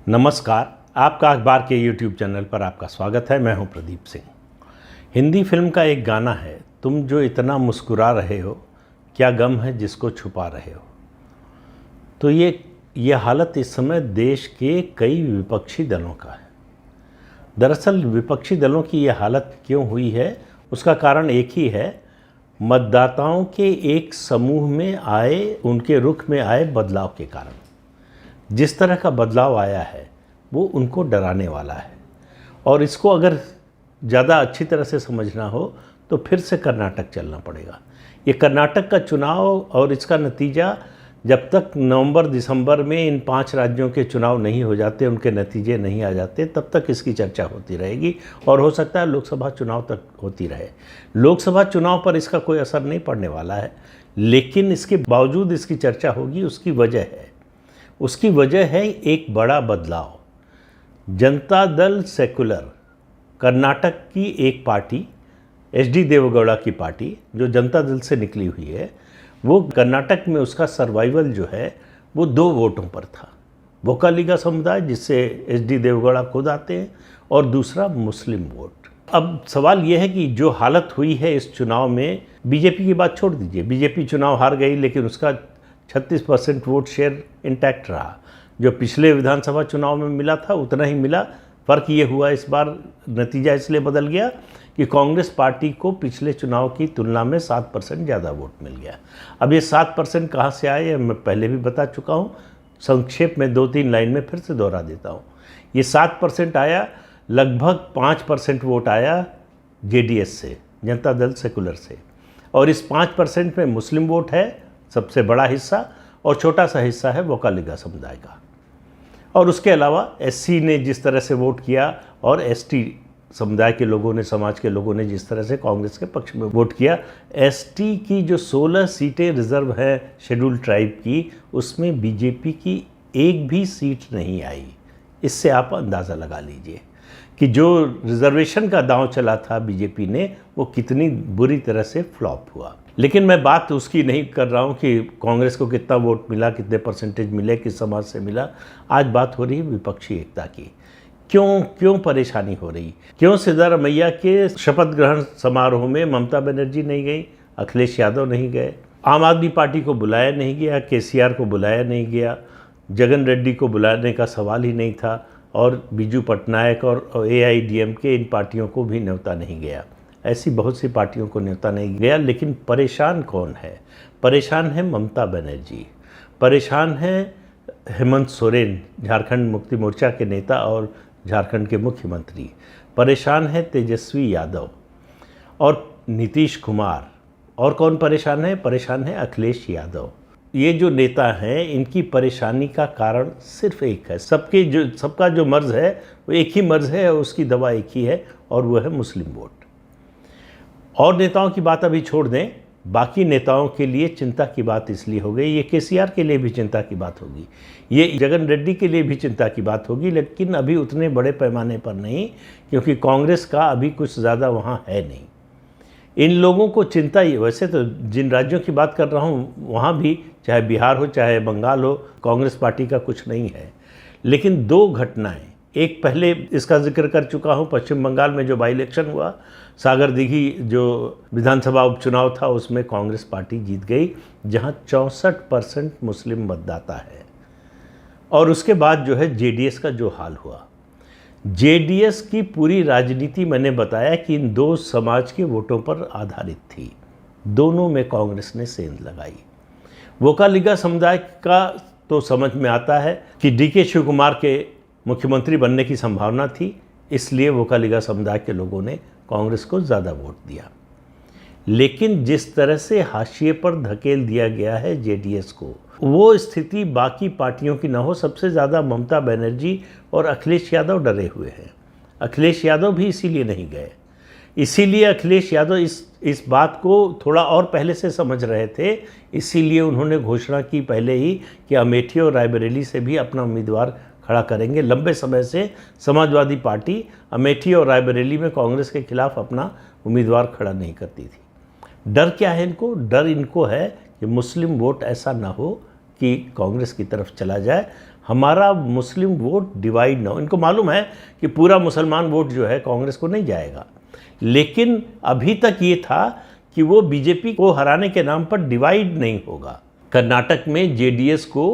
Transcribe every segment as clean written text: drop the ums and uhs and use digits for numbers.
नमस्कार। आपका अखबार के YouTube चैनल पर आपका स्वागत है। मैं हूं प्रदीप सिंह। हिंदी फिल्म का एक गाना है, तुम जो इतना मुस्कुरा रहे हो, क्या गम है जिसको छुपा रहे हो। तो ये हालत इस समय देश के कई विपक्षी दलों का है। दरअसल विपक्षी दलों की ये हालत क्यों हुई है, उसका कारण एक ही है, मतदाताओं के एक समूह में आए, उनके रुख में आए बदलाव के कारण। जिस तरह का बदलाव आया है वो उनको डराने वाला है, और इसको अगर ज़्यादा अच्छी तरह से समझना हो तो फिर से कर्नाटक चलना पड़ेगा। ये कर्नाटक का चुनाव और इसका नतीजा जब तक नवंबर दिसंबर में इन 5 राज्यों के चुनाव नहीं हो जाते, उनके नतीजे नहीं आ जाते, तब तक इसकी चर्चा होती रहेगी और हो सकता है लोकसभा चुनाव तक होती रहे। लोकसभा चुनाव पर इसका कोई असर नहीं पड़ने वाला है, लेकिन इसके बावजूद इसकी चर्चा होगी। उसकी वजह है एक बड़ा बदलाव। जनता दल सेकुलर, कर्नाटक की एक पार्टी, एचडी देवेगौड़ा की पार्टी, जो जनता दल से निकली हुई है, वो कर्नाटक में उसका सर्वाइवल जो है वो 2 वोटों पर था। वोकालिगा समुदाय, जिससे एचडी देवेगौड़ा खुद आते हैं, और दूसरा मुस्लिम वोट। अब सवाल ये है कि जो हालत हुई है इस चुनाव में, बीजेपी की बात छोड़ दीजिए, बीजेपी चुनाव हार गई, लेकिन उसका 36% वोट शेयर इंटैक्ट रहा। जो पिछले विधानसभा चुनाव में मिला था उतना ही मिला। फ़र्क ये हुआ इस बार नतीजा इसलिए बदल गया कि कांग्रेस पार्टी को पिछले चुनाव की तुलना में 7% ज़्यादा वोट मिल गया। अब ये 7% कहाँ से आए, मैं पहले भी बता चुका हूँ, संक्षेप में 2-3 लाइन में फिर से दोहरा देता हूँ। ये 7% आया, लगभग 5% वोट आया जेडीएस से, जनता दल सेकुलर से, और इस 5% में मुस्लिम वोट है सबसे बड़ा हिस्सा, और छोटा सा हिस्सा है वोकालिगा समुदाय का। और उसके अलावा एससी ने जिस तरह से वोट किया और एसटी समुदाय के लोगों ने, समाज के लोगों ने जिस तरह से कांग्रेस के पक्ष में वोट किया, एसटी की जो 16 सीटें रिजर्व है शेड्यूल्ड ट्राइब की, उसमें बीजेपी की एक भी सीट नहीं आई। इससे आप अंदाज़ा लगा लीजिए कि जो रिजर्वेशन का दांव चला था बीजेपी ने, वो कितनी बुरी तरह से फ्लॉप हुआ। लेकिन मैं बात उसकी नहीं कर रहा हूँ कि कांग्रेस को कितना वोट मिला, कितने परसेंटेज मिले, किस समाज से मिला। आज बात हो रही है विपक्षी एकता की। क्यों परेशानी हो रही, क्यों सिद्धारमैया के शपथ ग्रहण समारोह में ममता बनर्जी नहीं गई, अखिलेश यादव नहीं गए, आम आदमी पार्टी को बुलाया नहीं गया, केसीआर को बुलाया नहीं गया, जगन रेड्डी को बुलाने का सवाल ही नहीं था, और बीजू पटनायक और एआईडीएमके इन पार्टियों को भी न्योता नहीं गया। ऐसी बहुत सी पार्टियों को न्योता नहीं गया। लेकिन परेशान कौन है? परेशान है ममता बनर्जी, परेशान है हेमंत सोरेन, झारखंड मुक्ति मोर्चा के नेता और झारखंड के मुख्यमंत्री, परेशान है तेजस्वी यादव और नीतीश कुमार। और कौन परेशान है? परेशान है अखिलेश यादव। ये जो नेता हैं, इनकी परेशानी का कारण सिर्फ एक है। सबका जो मर्ज़ है वो एक ही मर्ज़ है, और उसकी दवा एक ही है, और वो है मुस्लिम वोट। और नेताओं की बात अभी छोड़ दें, बाकी नेताओं के लिए चिंता की बात इसलिए हो गई, ये केसीआर के लिए भी चिंता की बात होगी, ये जगन रेड्डी के लिए भी चिंता की बात होगी, लेकिन अभी उतने बड़े पैमाने पर नहीं, क्योंकि कांग्रेस का अभी कुछ ज़्यादा वहाँ है नहीं। इन लोगों को चिंता ही, वैसे तो जिन राज्यों की बात कर रहा हूँ वहाँ भी, चाहे बिहार हो चाहे बंगाल हो, कांग्रेस पार्टी का कुछ नहीं है। लेकिन 2 घटनाएँ, एक पहले इसका जिक्र कर चुका हूँ, पश्चिम बंगाल में जो बाई इलेक्शन हुआ, सागर दिघी जो विधानसभा उपचुनाव था, उसमें कांग्रेस पार्टी जीत गई, जहाँ 64% मुस्लिम मतदाता है। और उसके बाद जो है जेडीएस का जो हाल हुआ, जेडीएस की पूरी राजनीति मैंने बताया कि इन 2 समाज के वोटों पर आधारित थी। दोनों में कांग्रेस ने सेंध लगाई। वोकालिगा समुदाय का तो समझ में आता है कि डीके शिव कुमार के मुख्यमंत्री बनने की संभावना थी, इसलिए वोकालिगा समुदाय के लोगों ने कांग्रेस को ज़्यादा वोट दिया। लेकिन जिस तरह से हाशिए पर धकेल दिया गया है जेडीएस को, वो स्थिति बाकी पार्टियों की न हो। सबसे ज़्यादा ममता बनर्जी और अखिलेश यादव डरे हुए हैं। अखिलेश यादव भी इसीलिए नहीं गए। इसीलिए अखिलेश यादव इस बात को थोड़ा और पहले से समझ रहे थे, इसीलिए उन्होंने घोषणा की पहले ही कि अमेठी और रायबरेली से भी अपना उम्मीदवार खड़ा करेंगे। लंबे समय से समाजवादी पार्टी अमेठी और रायबरेली में कांग्रेस के खिलाफ अपना उम्मीदवार खड़ा नहीं करती थी। डर क्या है इनको? डर इनको है कि मुस्लिम वोट ऐसा ना हो कि कांग्रेस की तरफ चला जाए। हमारा मुस्लिम वोट डिवाइड ना हो। इनको मालूम है कि पूरा मुसलमान वोट जो है कांग्रेस को नहीं जाएगा, लेकिन अभी तक ये था कि वो बीजेपी को हराने के नाम पर डिवाइड नहीं होगा। कर्नाटक में जेडीएस को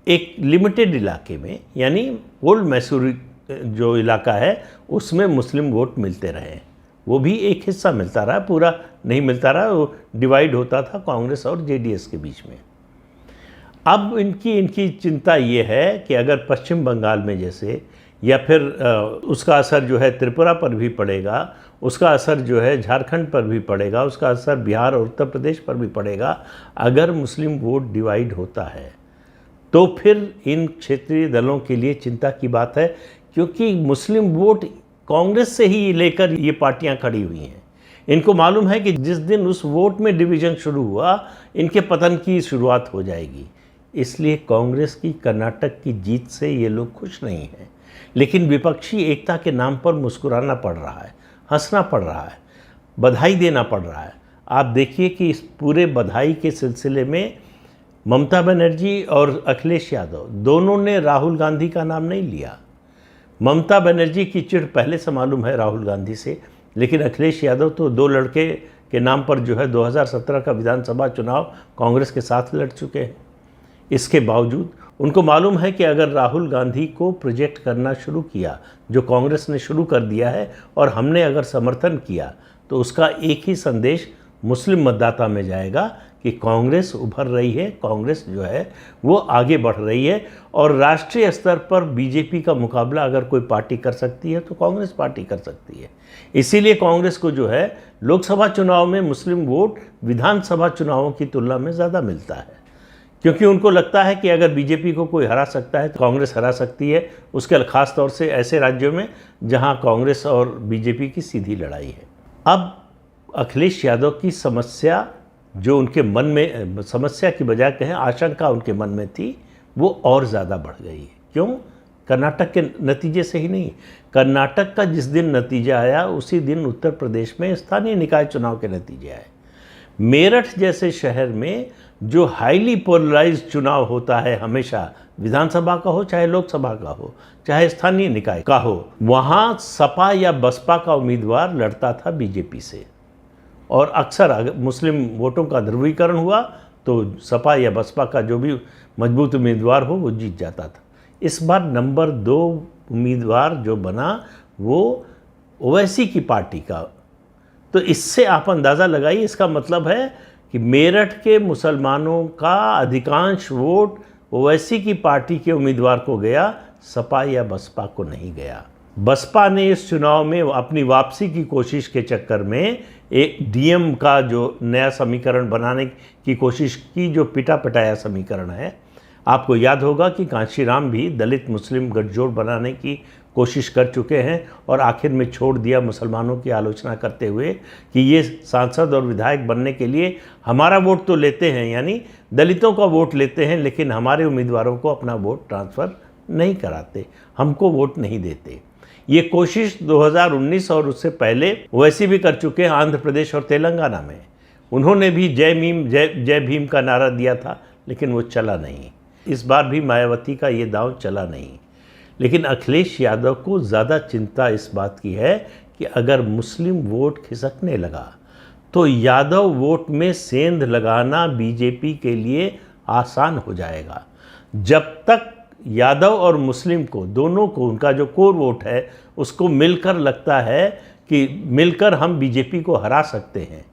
एक लिमिटेड इलाके में, यानी ओल्ड मैसूर जो इलाका है उसमें मुस्लिम वोट मिलते रहे, वो भी एक हिस्सा मिलता रहा, पूरा नहीं मिलता रहा, वो डिवाइड होता था कांग्रेस और जेडीएस के बीच में। अब इनकी चिंता ये है कि अगर पश्चिम बंगाल में जैसे, या फिर उसका असर जो है त्रिपुरा पर भी पड़ेगा, उसका असर जो है झारखंड पर भी पड़ेगा, उसका असर बिहार और उत्तर प्रदेश पर भी पड़ेगा। अगर मुस्लिम वोट डिवाइड होता है तो फिर इन क्षेत्रीय दलों के लिए चिंता की बात है, क्योंकि मुस्लिम वोट कांग्रेस से ही लेकर ये पार्टियां खड़ी हुई हैं। इनको मालूम है कि जिस दिन उस वोट में डिवीज़न शुरू हुआ, इनके पतन की शुरुआत हो जाएगी। इसलिए कांग्रेस की कर्नाटक की जीत से ये लोग खुश नहीं हैं, लेकिन विपक्षी एकता के नाम पर मुस्कुराना पड़ रहा है, हंसना पड़ रहा है, बधाई देना पड़ रहा है। आप देखिए कि इस पूरे बधाई के सिलसिले में ममता बनर्जी और अखिलेश यादव दोनों ने राहुल गांधी का नाम नहीं लिया। ममता बनर्जी की चिढ़ पहले से मालूम है राहुल गांधी से, लेकिन अखिलेश यादव तो दो लड़के के नाम पर जो है 2017 का विधानसभा चुनाव कांग्रेस के साथ लड़ चुके हैं। इसके बावजूद उनको मालूम है कि अगर राहुल गांधी को प्रोजेक्ट करना शुरू किया, जो कांग्रेस ने शुरू कर दिया है, और हमने अगर समर्थन किया, तो उसका एक ही संदेश मुस्लिम मतदाता में जाएगा कि कांग्रेस उभर रही है, कांग्रेस जो है वो आगे बढ़ रही है, और राष्ट्रीय स्तर पर बीजेपी का मुकाबला अगर कोई पार्टी कर सकती है तो कांग्रेस पार्टी कर सकती है। इसीलिए कांग्रेस को जो है लोकसभा चुनाव में मुस्लिम वोट विधानसभा चुनावों की तुलना में ज़्यादा मिलता है, क्योंकि उनको लगता है कि अगर बीजेपी को कोई हरा सकता है तो कांग्रेस हरा सकती है, उसके ख़ास तौर से ऐसे राज्यों में जहां कांग्रेस और बीजेपी की सीधी लड़ाई है। अब अखिलेश यादव की समस्या जो उनके मन में, समस्या की बजाय कहें आशंका उनके मन में थी, वो और ज़्यादा बढ़ गई है। क्यों? कर्नाटक के नतीजे से ही नहीं, कर्नाटक का जिस दिन नतीजा आया उसी दिन उत्तर प्रदेश में स्थानीय निकाय चुनाव के नतीजे आए। मेरठ जैसे शहर में जो हाईली पोलराइज्ड चुनाव होता है हमेशा, विधानसभा का हो चाहे लोकसभा का हो चाहे स्थानीय निकाय का हो, वहाँ सपा या बसपा का उम्मीदवार लड़ता था बीजेपी से, और अक्सर मुस्लिम वोटों का ध्रुवीकरण हुआ तो सपा या बसपा का जो भी मजबूत उम्मीदवार हो वो जीत जाता था। इस बार नंबर 2 उम्मीदवार जो बना वो ओवैसी की पार्टी का, तो इससे आप अंदाज़ा लगाइए, इसका मतलब है कि मेरठ के मुसलमानों का अधिकांश वोट ओवैसी की पार्टी के उम्मीदवार को गया, सपा या बसपा को नहीं गया। बसपा ने इस चुनाव में अपनी वापसी की कोशिश के चक्कर में एक डीएम का जो नया समीकरण बनाने की कोशिश की, जो पिटा पिटाया समीकरण है। आपको याद होगा कि कांशीराम भी दलित मुस्लिम गठजोड़ बनाने की कोशिश कर चुके हैं और आखिर में छोड़ दिया मुसलमानों की आलोचना करते हुए कि ये सांसद और विधायक बनने के लिए हमारा वोट तो लेते हैं, यानी दलितों का वोट लेते हैं, लेकिन हमारे उम्मीदवारों को अपना वोट ट्रांसफ़र नहीं कराते, हमको वोट नहीं देते। ये कोशिश 2019 और उससे पहले वैसे भी कर चुके हैं आंध्र प्रदेश और तेलंगाना में। उन्होंने भी जय भीम का नारा दिया था, लेकिन वो चला नहीं। इस बार भी मायावती का ये दांव चला नहीं। लेकिन अखिलेश यादव को ज़्यादा चिंता इस बात की है कि अगर मुस्लिम वोट खिसकने लगा तो यादव वोट में सेंध लगाना बीजेपी के लिए आसान हो जाएगा। जब तक यादव और मुस्लिम को, दोनों को, उनका जो कोर वोट है उसको मिलकर लगता है कि मिलकर हम बीजेपी को हरा सकते हैं,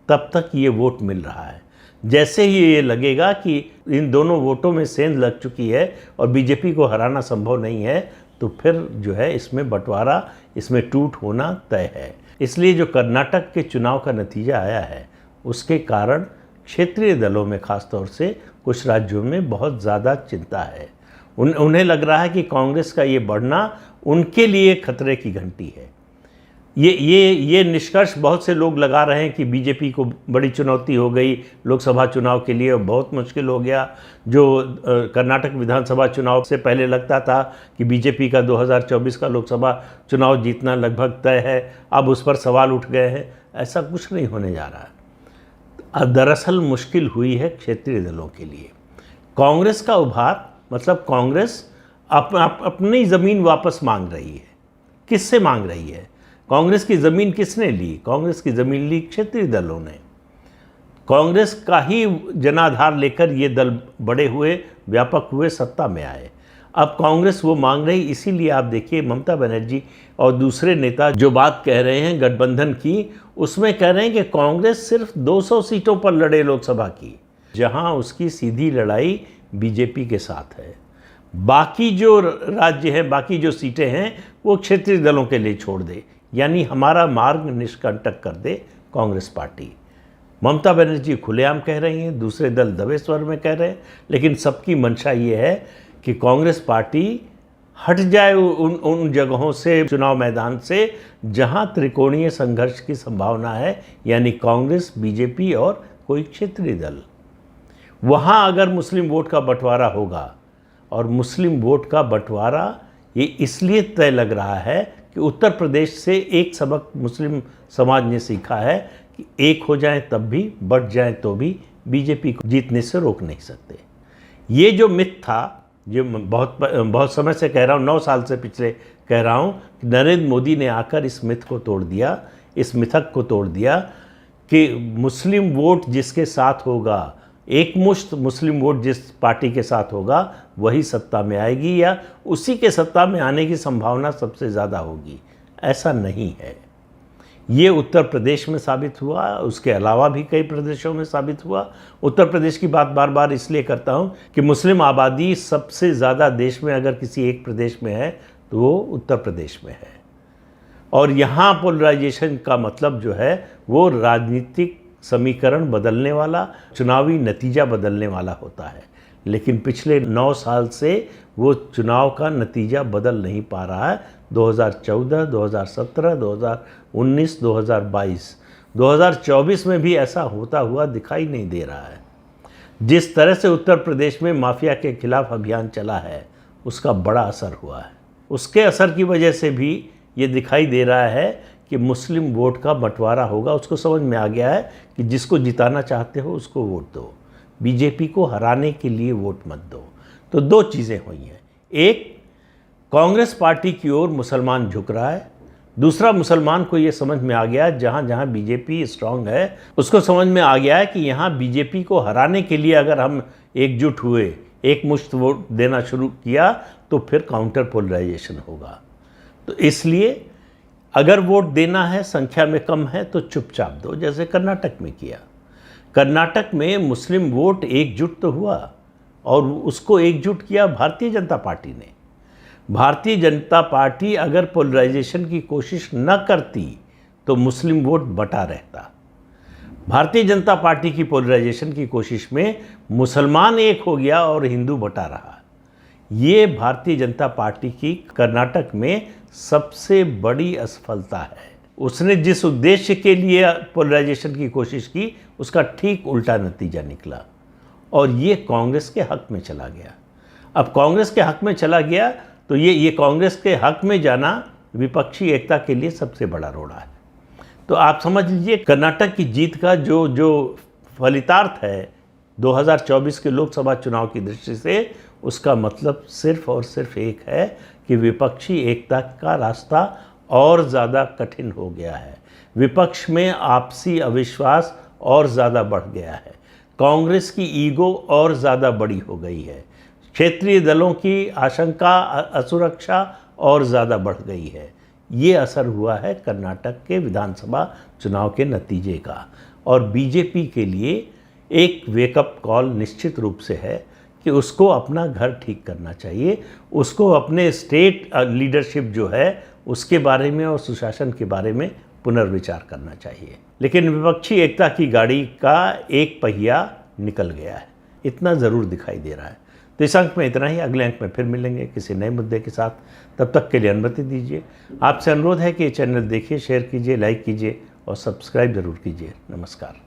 तब तक ये वोट मिल रहा है। जैसे ही ये लगेगा कि इन दोनों वोटों में सेंध लग चुकी है और बीजेपी को हराना संभव नहीं है, तो फिर जो है इसमें बंटवारा, इसमें टूट होना तय है। इसलिए जो कर्नाटक के चुनाव का नतीजा आया है उसके कारण क्षेत्रीय दलों में ख़ास तौर से कुछ राज्यों में बहुत ज़्यादा चिंता है। उन्हें लग रहा है कि कांग्रेस का ये बढ़ना उनके लिए खतरे की घंटी है। ये निष्कर्ष बहुत से लोग लगा रहे हैं कि बीजेपी को बड़ी चुनौती हो गई लोकसभा चुनाव के लिए, बहुत मुश्किल हो गया। जो कर्नाटक विधानसभा चुनाव से पहले लगता था कि बीजेपी का 2024 का लोकसभा चुनाव जीतना लगभग तय है, अब उस पर सवाल उठ गए हैं। ऐसा कुछ नहीं होने जा रहा है। दरअसल मुश्किल हुई है क्षेत्रीय दलों के लिए। कांग्रेस का उभार मतलब कांग्रेस अपनी ज़मीन वापस मांग रही है। किससे मांग रही है? कांग्रेस की ज़मीन किसने ली? कांग्रेस की ज़मीन ली क्षेत्रीय दलों ने। कांग्रेस का ही जनाधार लेकर ये दल बड़े हुए, व्यापक हुए, सत्ता में आए। अब कांग्रेस वो मांग रही, इसीलिए आप देखिए ममता बनर्जी और दूसरे नेता जो बात कह रहे हैं गठबंधन की, उसमें कह रहे हैं कि कांग्रेस सिर्फ 200 सीटों पर लड़े लोकसभा की, जहां उसकी सीधी लड़ाई बीजेपी के साथ है। बाकी जो राज्य हैं, बाकी जो सीटें हैं, वो क्षेत्रीय दलों के लिए छोड़ दे, यानी हमारा मार्ग निष्कंटक कर दे कांग्रेस पार्टी। ममता बनर्जी खुलेआम कह रही हैं, दूसरे दल दबे स्वर में कह रहे हैं, लेकिन सबकी मंशा ये है कि कांग्रेस पार्टी हट जाए उन जगहों से, चुनाव मैदान से जहां त्रिकोणीय संघर्ष की संभावना है, यानी कांग्रेस, बीजेपी और कोई क्षेत्रीय दल। वहां अगर मुस्लिम वोट का बंटवारा होगा, और मुस्लिम वोट का बंटवारा ये इसलिए तय लग रहा है कि उत्तर प्रदेश से एक सबक मुस्लिम समाज ने सीखा है कि एक हो जाए तब भी, बढ़ जाए तो भी बीजेपी को जीतने से रोक नहीं सकते। ये जो मिथ था, जो बहुत समय से कह रहा हूँ, 9 साल से पिछले कह रहा हूँ, कि नरेंद्र मोदी ने आकर इस मिथ को तोड़ दिया, इस मिथक को तोड़ दिया कि मुस्लिम वोट जिसके साथ होगा, एकमुश्त मुस्लिम वोट जिस पार्टी के साथ होगा वही सत्ता में आएगी, या उसी के सत्ता में आने की संभावना सबसे ज़्यादा होगी। ऐसा नहीं है। ये उत्तर प्रदेश में साबित हुआ, उसके अलावा भी कई प्रदेशों में साबित हुआ। उत्तर प्रदेश की बात बार बार इसलिए करता हूँ कि मुस्लिम आबादी सबसे ज़्यादा देश में अगर किसी एक प्रदेश में है तो वो उत्तर प्रदेश में है। और यहाँ पोलराइजेशन का मतलब जो है वो राजनीतिक समीकरण बदलने वाला, चुनावी नतीजा बदलने वाला होता है। लेकिन पिछले 9 साल से वो चुनाव का नतीजा बदल नहीं पा रहा है। 2014, 2017, 2019, 2022, 2024 में भी ऐसा होता हुआ दिखाई नहीं दे रहा है। जिस तरह से उत्तर प्रदेश में माफिया के खिलाफ अभियान चला है, उसका बड़ा असर हुआ है। उसके असर की वजह से भी ये दिखाई दे रहा है कि मुस्लिम वोट का बंटवारा होगा। उसको समझ में आ गया है कि जिसको जिताना चाहते हो उसको वोट दो, बीजेपी को हराने के लिए वोट मत दो। तो 2 चीज़ें हुई हैं। एक, कांग्रेस पार्टी की ओर मुसलमान झुक रहा है। दूसरा, मुसलमान को ये समझ में आ गया, जहाँ जहाँ बीजेपी स्ट्रांग है, उसको समझ में आ गया है कि यहाँ बीजेपी को हराने के लिए अगर हम एकजुट हुए, एक मुश्त वोट देना शुरू किया, तो फिर काउंटर पोलराइजेशन होगा। तो इसलिए अगर वोट देना है, संख्या में कम है, तो चुपचाप दो, जैसे कर्नाटक में किया। कर्नाटक में मुस्लिम वोट एकजुट तो हुआ, और उसको एकजुट किया भारतीय जनता पार्टी ने। भारतीय जनता पार्टी अगर पोलराइजेशन की कोशिश न करती तो मुस्लिम वोट बटा रहता। भारतीय जनता पार्टी की पोलराइजेशन की कोशिश में मुसलमान एक हो गया और हिंदू बटा रहा। ये भारतीय जनता पार्टी की कर्नाटक में सबसे बड़ी असफलता है। उसने जिस उद्देश्य के लिए पोलराइजेशन की कोशिश की, उसका ठीक उल्टा नतीजा निकला, और ये कांग्रेस के हक में चला गया। अब कांग्रेस के हक में चला गया तो ये कांग्रेस के हक में जाना विपक्षी एकता के लिए सबसे बड़ा रोड़ा है। तो आप समझ लीजिए, कर्नाटक की जीत का जो फलितार्थ है 2024 के लोकसभा चुनाव की दृष्टि से, उसका मतलब सिर्फ और सिर्फ एक है कि विपक्षी एकता का रास्ता और ज़्यादा कठिन हो गया है। विपक्ष में आपसी अविश्वास और ज़्यादा बढ़ गया है। कांग्रेस की ईगो और ज़्यादा बड़ी हो गई है। क्षेत्रीय दलों की आशंका, असुरक्षा और ज़्यादा बढ़ गई है। ये असर हुआ है कर्नाटक के विधानसभा चुनाव के नतीजे का। और बीजेपी के लिए एक वेकअप कॉल निश्चित रूप से है कि उसको अपना घर ठीक करना चाहिए। उसको अपने स्टेट लीडरशिप जो है उसके बारे में और सुशासन के बारे में पुनर्विचार करना चाहिए। लेकिन विपक्षी एकता की गाड़ी का एक पहिया निकल गया है, इतना ज़रूर दिखाई दे रहा है। तो इस अंक में इतना ही। अगले अंक में फिर मिलेंगे किसी नए मुद्दे के साथ। तब तक के लिए अनुमति दीजिए। आपसे अनुरोध है कि ये चैनल देखिए, शेयर कीजिए, लाइक कीजिए और सब्सक्राइब ज़रूर कीजिए। नमस्कार।